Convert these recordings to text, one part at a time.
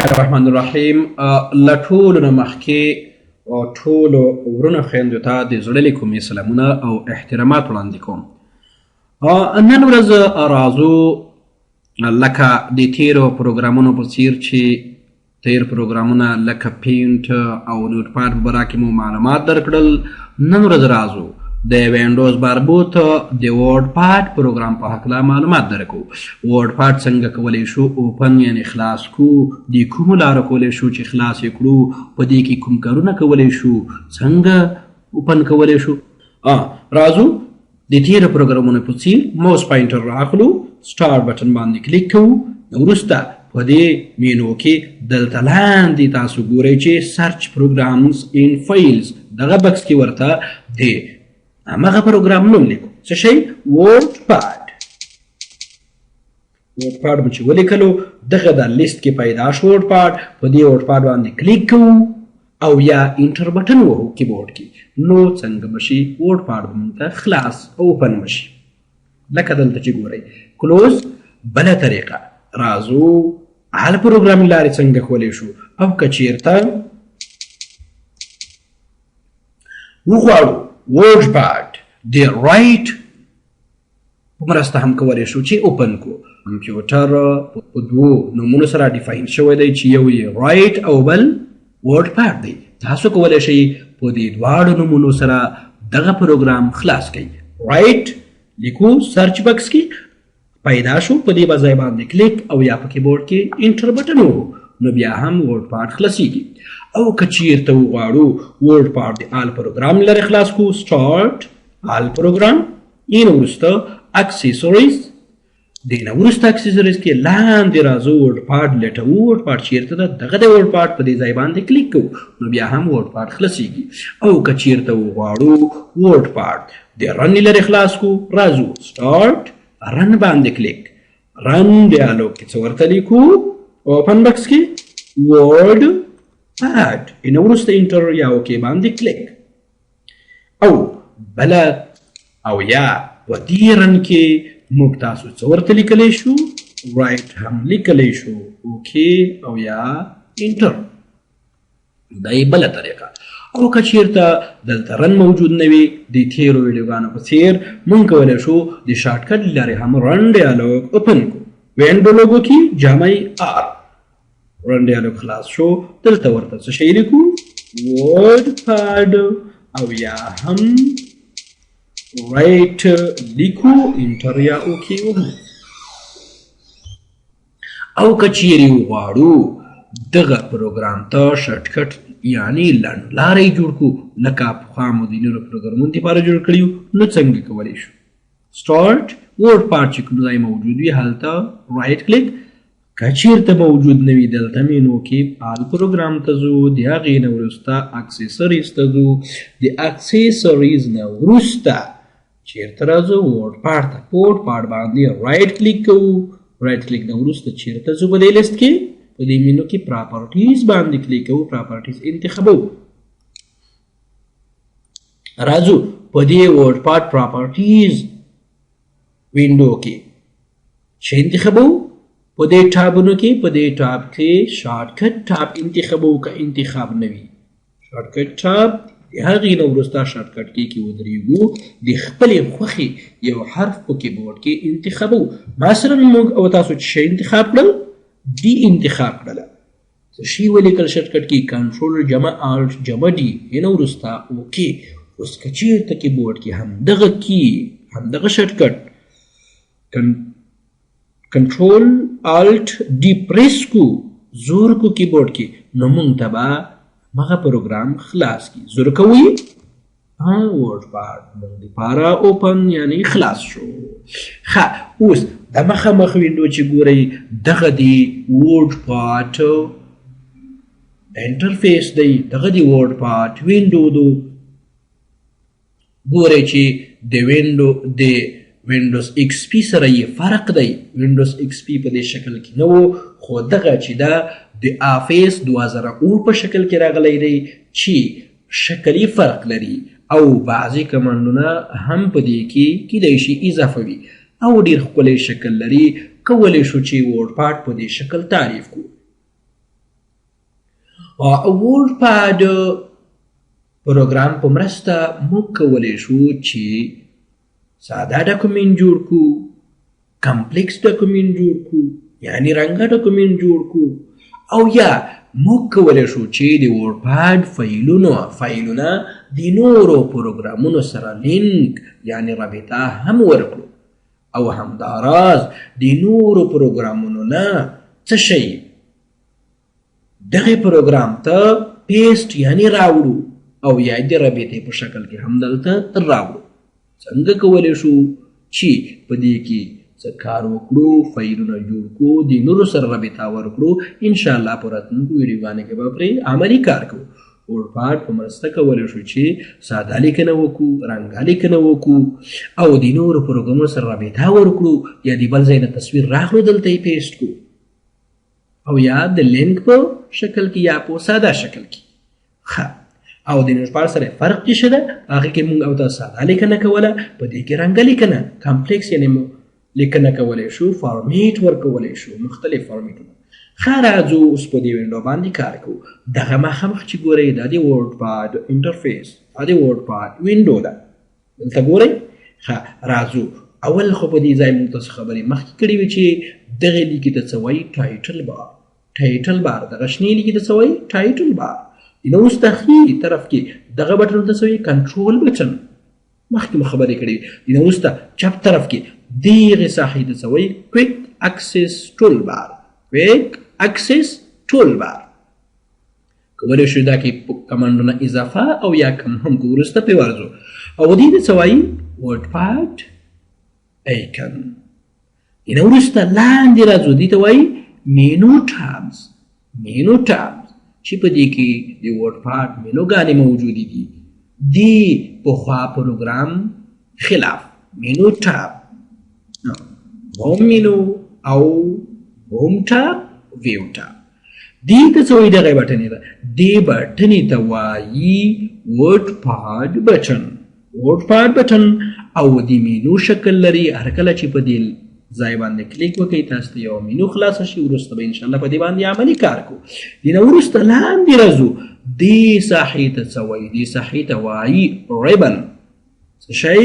الرحمن الرحیم. له ټولو نه مخکې ټولو ورونو خویندو ته د زړه له کومې سلامونه او احترامات وړاندې کوم. نن ورځ راځو لکه د تیرو پروګرامونو په څیر چې تیر پروګرامونه لکه پینټ او نوټ پاډ په باره کې مو معلومات درکړل. نن ورځ راځو د وینډوز مربوط د ورډ پاډ پروګرام په هکله معلومات درکو. ورډ پاډ څنګه کولی شو اوپن یعنی خلاص کو، د کومو لارو کولی شو چې خلاص یې کړو، په دې کې کوم کارونه کولی شو، څنګه اوپن کولی شو. راځو د تیرو پروګرامونو په څیر موس پاینټر راخلو، سټارټ بټن باندې کلیک کوو. وروسته په دې مینو کې دلته لاندې تاسو ګورئ چې سرچ پروګرامز ان فایلز، دغه بکس کې ورته د همغه پروګرام نوم لیکو. څه شی؟ ورډ پاډ. ورډ پاډ مو چې ولیکلو دغه د لیست کې پیدا شو ورډ پاډ. په دې ورډ پاډ باندې کلیک کوو او یا انټر بټن وهو کیبورډ کې. نو څنګه بشي؟ ورډ پاډ به موږ ته خلاص اوپن بشي لکه دلته چې ګورئ. کلوز. بله طریقه راځو هله پروګرام لارې څنګه کولی شو او که چیرته وغواړو ورډ پاډ د رایټ په مرسته هم کولی شو چې اوپن کو. کمپیوټر په دوو نومونو سره ډیفاین شوی دی چې یو یې رایټ او بل ورډ پاډ دی. تاسو کولی شئ په دې دواړو نومونو سره دغه پروګرام خلاص کړئ. رایټ لیکو سرچ بکس کې پیدا شو، په دې به ځای باندې کلیک او یا په کیبورډ کې انټر بټن وهو نو بیا هم ورډ پاډ خلاصیږي. او که چیرته وغواړو ورډ پاډ د آل پروګرام لرې خلاص کو، سټارټ آل پروګرام، این وروسته اکسیسوریز. دې نه وروسته اکسیسوریز کې لاندې راځو ورډ پاډ لټوو. ورډ پاډ چیرته ده؟ دغه د ورډ پاډ په دې ځای باندې کلیک کوو نو بیا هم ورډ پاډ خلاصیږي. او که چیرته وغواړو ورډ پاډ د رن لرې خلاص کو، راځو سټارټ رن باندې کلیک. رن ډیالوګ کې څه ورته لیکو؟ اوپن بکس کې ورډ پاډ، این وروسته انټر یا اوکې باندې کلیک. او بله او یا په دې رن کې موږ تاسو څه ورته لیکلی شو؟ رایټ هم لیکلی شو، اوکې او یا انټر. دا یې بله طریقه. او که چیرته دلته رن موجود نه وي د تیرو ویډیوګانو په څیر موږ کولی شو د شارټکټ له لارې هم رن ډیالوګ اوپن کړو. وینډو لوګو کې جامع آر، رن ډیالوګ خلاص شو. دلته ورته څه شی لیکو؟ ورډ پاډ او یا هم رایټ لیکو، انټر یا اوکې وهو. او که چیرې وغواړو دغه پروګرام ته شارټکټ یعنی لنډلاری جوړ کړو لکه پخوا مو د نورو پروګرامونو دپاره جوړ کړي نو څنګه کولی شو؟ سټارټ ورډ پاډ چې کوم ځای موجود وي هلته رایټ کلیک. که چیرته موجود نه وي دلته مینو کې آل پروګرام ته ځو، د هغې نه وروسته اکسیسریز ته ځو. د اکسیسریز نه وروسته چیرته راځو ورډ پاډ ته. په ورډ پاډ باندې رایټ کلیک کوو. رایټ کلیک نه وروسته چیرته ځو په دې لیست کې په دې مینو کې پراپرټیز باندې کلیک کوو، پراپرټیز انتخابو. راځو په دې ورډ پاډ پراپرټیز وینډو کې څه انتخابو؟ په دې ټابونو کې په دې ټاب کې شارټکټ ټاب انتخابو. که انتخاب نه وي شارټکټ ټاب د هغې نه وروسته شارټکټ کې ودرېږو، د خپلې خوښې یو حرف په کیبورډ کې انتخابو. مثلا موږ او تاسو چې شی انتخاب کړل ډي انتخاب کړله. څه شي ولیکل شارټکټ کې؟ کنټرول جمع آلټ جمع ډي، این وروسته اوکې. اوس که چیرته کیبورډ کې همدغه کی همدغه شارټکټ کنټرول آلټ ډي پریس کو، زور کو کیبورډ کې، نو موږ ته به همغه پروګرام خلاص کی. زور کوئ ورډ پاډ موږ دپاره اوپن یعنی خلاص شو. ښه اوس د مخامخ وینډو چې ګورئ دغه د ورډ پاډ انټرفیس دی، دغه د ورډ پاډ وینډو دو. ګورئ چې د وینډوز ایکس پی سره یې فرق دی. وینډوز ایکس پی په دې شکل کې نه و، خو دغه چې دا د آفیس 2009 په شکل کې راغلی دی چې شکلي فرق لري او بعضې کمانډونه هم په دې کې کیدای شي اضافه وي او ډېر ښکلی شکل لري. کولی شو چې ورډ پاډ په دې شکل تعریف کړو. ورډ پاډ پروګرام په مرسته موږ کولی شو چې ساده ډاکومنټ جوړ کړو، کمپلیکس ډاکومنټ جوړ کړو، یعنی رنګه ډاکومنټ جوړ کړو، او یا موږ کولی شو چې د ورډ پاډ فایلونه د نورو پروګرامونو سره لینک یعنی رابطه هم ورکړو، او همداراز د نورو پروګرامونو نه څه شی دغه پروګرام ته پیسټ یعنی راوړو او یا د رابطې په شکل کې هم دلته راوړو. څنګه کولی شو چې په دې کې څه کار وکړو، فایلونه جوړ کړو، د نورو سره رابطه ورکړو. انشاءالله په راتلونکو ویډیوګانو کې به پرې عملي کار کوو. ورډ پاډ په مرسته کولی شو چې ساده لیکنه وکړو، رنګه لیکنه وکړو او د نورو پروګرامونو سره رابطه ورکړو، یا د بل ځای نه تصویر راخلو دلته یې پیسټ کړو، او یا د لینک په شکل کې یا په ساده شکل کې. او د ورډ پاډ سره فرق څه ده؟ هغه کې موږ او تاسو ساده لیکنه کوله، په دې کې رنګه لیکنه کمپلیکس یعنی لیکنه کولی شو، فارمیټ ورکولی شو، مختلف فارمیټونه. راځو اوس په دې وینډو باندې کار کوو. دغه مخامخ چې ګورئ دا د ورډ پاډ انټرفیس، دا د ورډ پاډ وینډو ده، دلته ګورئ. راځو اول خو په دې ځای موږ تاسو خبرې مخکې کړې وې چې دغه لیکې ته څه وایي ټایټل بار. ټایټل بار دغه شنې لیکې ته څه وایي ټایټل بار. نو اوس د ښي طرف کې دغه بټن ته څه وایي کنټرول بټن، مخکې مو خبرې کړې وې. نو اوس د چپ طرف کې دغه ساحې ته څه وایي کویک اکسس ټول بار. کویک اکسس ټول بار کولی شو دا کې کمانډونه اضافه او یا کم هم کو وروسته پرې ورځو. او دې ته څه وایي ورډ پاډ ایکن. نو وروسته لاندې راځو دې ته وایي مینو ټابز. مینو ټابز چې په دې کې د ورډ پاډ مینوګانې موجودې دي، دې پخوا پروګرام خلاف مینو ټاب، هوم مینو او هوم ټاب، ویو ټاب. دې ته څه وایي دغه بټنې ده، دې بټنې ته وایي ورډ پاډ بټن. ورډ پاډ بټن او د مینو شکل لري. هر کله چې په دې ځای باندې کلیک وکړئ تاسو ته یو مینو خلاصه شي. وروسته به انشاءالله په دې باندې عملي کار کوو. دې نه وروسته لاندې راځو دې ساحې ته څه وایي، دې ساحې ته وایي ریبن. څه شی؟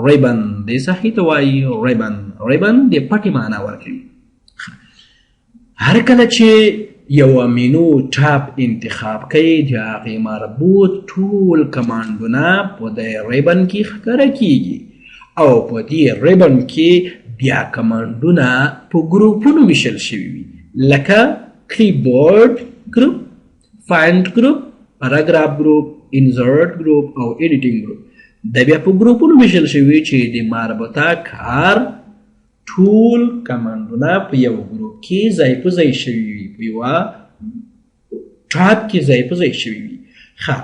ریبن. دې ساحې ته وایي ریبن. ریبن د پټې معنا ورکوي. هر کله چې یو مینو ټاب انتخاب کوي د هغې مربوط ټول کمانډونه په دې ریبن کې ښکاره کیږي، او په دې ریبن کې بیا کمانډونه په ګروپونو ویشل شوي وي، لکه کیبورډ ګروپ، فایند ګروپ، پاراګراف ګروپ، انسرټ ګروپ او ایډیټینګ ګروپ. دا بیا په ګروپونو ویشل شوي چې د مربوطه کار ټول کمانډونه په یو ګروپ کې ځای په ځای شوي وي، په یوه ټاب کې ځای په ځای شوي وي.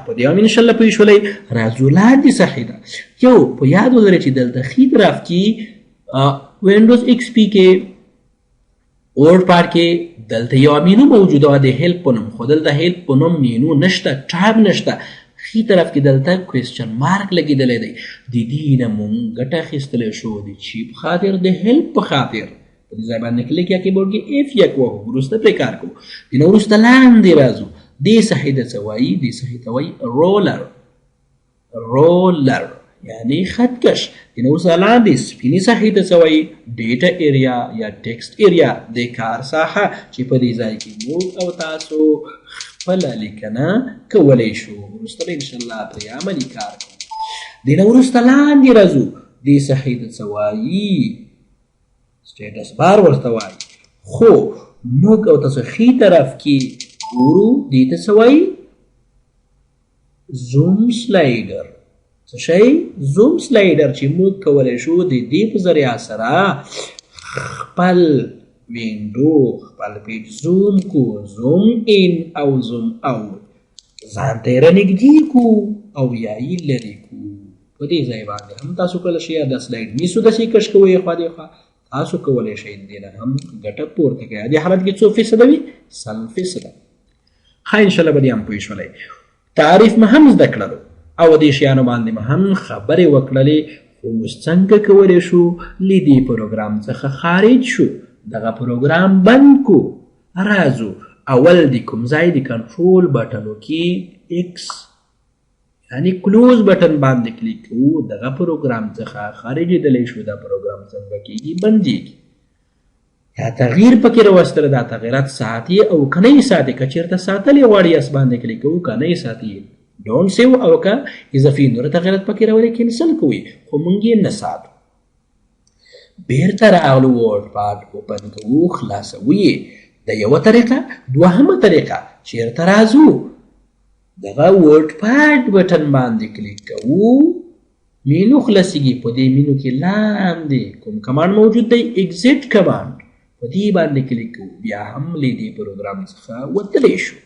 په دې هم انشاءالله پوه شولئ. راځو لاندې ساحې ته. یو په یاد ولرئ چې دلته ښي طرف کې وینډوز ایکس پي کې ورډ پاډ کې دلته یوه مینو موجوده وه د هیلپ په نوم، خو دلته هیلپ په نوم مینو نشته، ټاب نشته. ښي طرف کې دلته کوېسچن مارک لګېدلی دی. د دې نه مونږ ګټه اخیستلی شو د چی په خاطر، د هیلپ په خاطر. په دې ځای باندې کلیک یا کیبورډ کې اف یک وهو، وروسته پرې کار کوو. د نه وروسته لاندې راځو دې ساحې ته څه وایي، دې ساحې ته وایي رولر. رولر یعنی خطکش. د نه وروسته لاندې سپینې ساحې ته څه وایي ډیټا ایریا یا ټیکسټ ایریا، د کار ساحه چې په دې ځای کې موږ او تاسو خپله لیکنه کولی شو. وروسته به انشاءالله پرې عملي کار کوو. د نه وروسته لاندې راځو دې ساحې ته څه وایي سټیټس بار ورته وایي، خو موږ او تاسو ښي طرف کې ګورو دې ته څه وایي زوم سلایډر. څه شی؟ زوم سلایډر چې موږ کولی شو د دې په ذریعه سره خپل وینډو، خپل پیج زوم کو، زوم ان او زوم اوټ، ځان ته یې رانږدې کو او یا یې لرې کو. په دې ځای باندې هم تاسو کولی شئ د سلایډ میسو داسې کش کوئ خوا دېخوا، تاسو کولی شئ د دې نه هم ګټه پورته کړئ. دې حالت کې څو فیصده وي؟ 100%. انشاءالله به دې هم پوه شولئ. تعریف مو هم زده کړلو او دې شیانو باندې مو هم خبرې وکړلې، خو اوس څنګه کولی شو له دې پروګرام څخه خارج شو، دغه پروګرام بند کو. راځو اول د کوم ځای د کنټرول بټنو کې ایکس یعنی کلوز بټن باندې کلیک کوو دغه پروګرام څخه خارجېدلی شو. دا پروګرام څنګه کېږي بندېږي یا تغییر پکې راوستل دا تغیرات ساتي او که نه یې ساتي که چېرته ساتل یې غواړي یس باندې کلیک کوو که نه یې ساتي ډونټ سیو او که اضافي نور تغیرات پکې راولي کینسل کوئ خو موږ یې نه ساتو. بیرته راغلو ورډ پاډ اوپن کوو خلاصوو یې د یوه طریقه. دوهمه طریقه چېرته راځو دغه ورډ پاډ بټن باندې کلیک کوو مینو خلاصیږي په دې مینو کې لاندې کوم کمانډ موجود دی اگزیټ کمانډ په دې باندې کلیک کوو بیا هم له دې پروګرام څخه وتلی شو.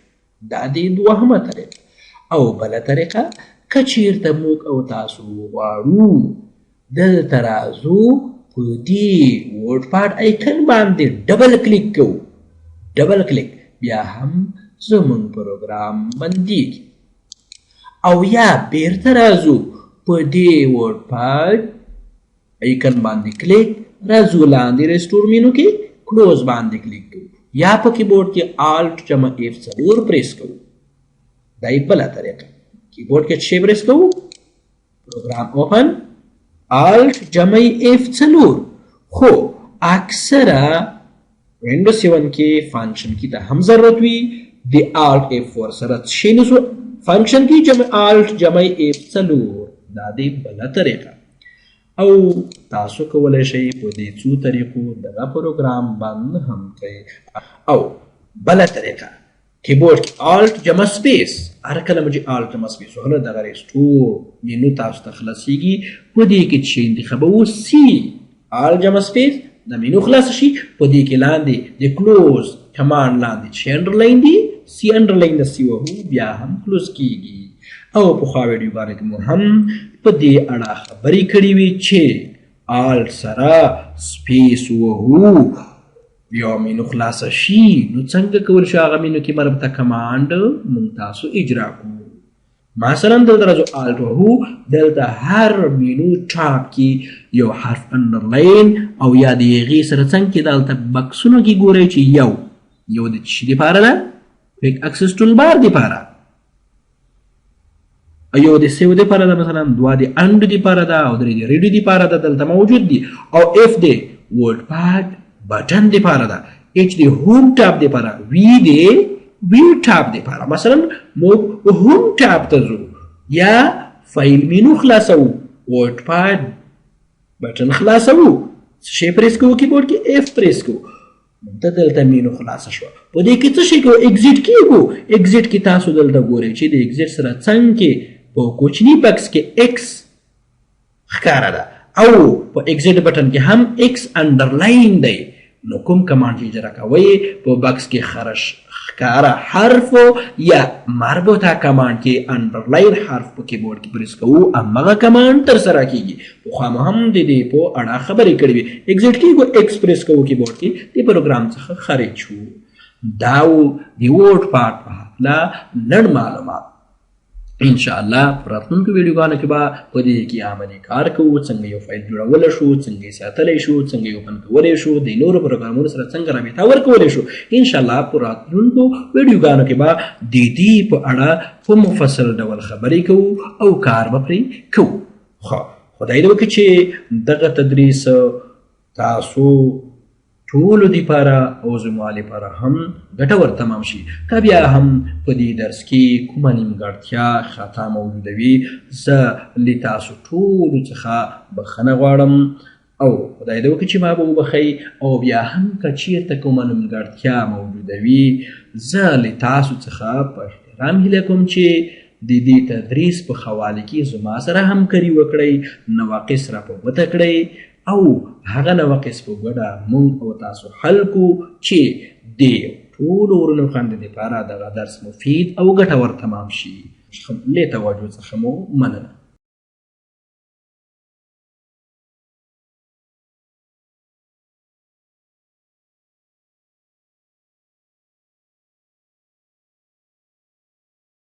دا د دوهمه طریقه. او بله طریقه که چېرته موږ او تاسو غواړو دلته راځو په دې ورډ پاډ ایکن باندې ډبل کلیک کوو ډبل کلیک بیا هم زموږ پروګرام بندېږي. او یا بیرته راځو په دې ورډ پاډ ایکن باندې کلیک راځو لاندې ریسټور مینو کې کلوز باندې کلیک کوو یا په کیبورډ کې آلټ جمع F4 پریس کوو. دا یې بله طریقه. کیبورډ کې څه پریس کوو پروګرام اوپن آلټ جمع F4. خو اکثره وینډو 7 کې فانکشن کې ته هم ضرورت وي د آلټ F4 سره شي نو فانکشن کې جمع آلټ جمع F4. دا د بله طریقه. او تاسو کولی شئ په دې څو طریقو دغه پروګرام بند هم کړئ. او بله طریقه کیبورډ کې آلټ جمع سپیس هر کله مو چې آلټ جمع سپیس وهله دغه ریسټور مینو تاسو ته خلاصیږي په دې کې چې انتخابوو سی آلټ جمع سپیس د مینو خلاص شي په دې کې لاندې د کلوز کمانډ لاندې چې انډرلاین دي سی انډرلاین د سی وهو بیا هم کلوز کیږي. او پخوا ویډیوګانو کې مو هم په دې اړه خبرې کړې وي چې آلټ سره سپیس وهو یو مینو خلاصه شي نو څنګه کولی شو هغه مینو کې مربوطه کمانډ موږ تاسو اجرا کوو. مثلا دلته راځو آلټ وهو دلته هر مینو ټاپ کې یو حرف انډرلاین او یا د هغې سره څنګ کې دلته بکسونو کې ګورئ چې یو د څه دپاره ده کویک اکسس ټول بار دپاره یو د سیو دپاره ده مثلا دوه د انډ دپاره ده او درې د ریډو دپاره ده دلته موجود دي. او اف د ورډ پاډ بټن دپاره ده ایچ د هوم ټاپ دپاره وی د ویو ټاپ دپاره مثلا موږ هوم ټاپ ته ځو یا فایل مینو خلاصوو ورډ پاډ بټن خلاصوو څه شی پریس کوو کیبورډ کې اف پریس کوو دلته مینو خلاصه شوه. په دې کې څه شی کوو اگزیټ کیږو. اگزیټ کې تاسو دلته ګورئ چې د اگزیټ سره څنګ کې په کوچني بکس کې ایکس ښکاره ده او په اگزیټ بټن کې هم ایکس انډرلاین دی. نو کوم کمانډ چې اجرا کوئ په بکس کې خرش ښکاره حرف یا مربوطه کمانډ کې انډرلاین حرف په کیبورډ کې پریس کوو همغه کمانډ ترسره کیږي. پخوا مو هم د دې په اړه خبرې کړې وي. اگزیټ کیږو ایکس پریس کوو کیبورډ کې د پروګرام څخه خارج شو. دا و د ورډ پاډ په هکله لږ معلومات. انشاءالله په راتلونکو ویډیوګانو کې به په دې کې عملي کار کوو څنګه یو فایل جوړولی شو څنګه یې ساتلی شو څنګه یې اوپن کولی شو د نورو پروګرامونو سره څنګه رابطه ورکولی شو. انشاءالله په راتلونکو ویډیوګانو کې به د دې په اړه په مفصل ډول خبرې کوو او کار به پرې کوو. خدای دې وکړي چې دغه تدریس تاسو ټولو دپاره او زما لپاره هم ګټور تمام شي. که بیا هم په دې درس کې کومه نیمګړتیا خطا موجوده وي زه له تاسو ټولو څخه بخښنه غواړم او خدای دې وکړي چې ما به وبخئ. او بیا هم که چېرته کومه نیمګړتیا موجوده وي زه له تاسو څخه په احترام هیله کوم چې د دې تدریس په حواله کې زما سره همکاري وکړئ نواقص راپه ګوته کړئ او هغه نواقص په ګډه موږ او تاسو حل کو چې د ټولو ورونو خویندو دپاره دغه درس مفید او ګټور تمام شي. له توجه څخه مو مننه.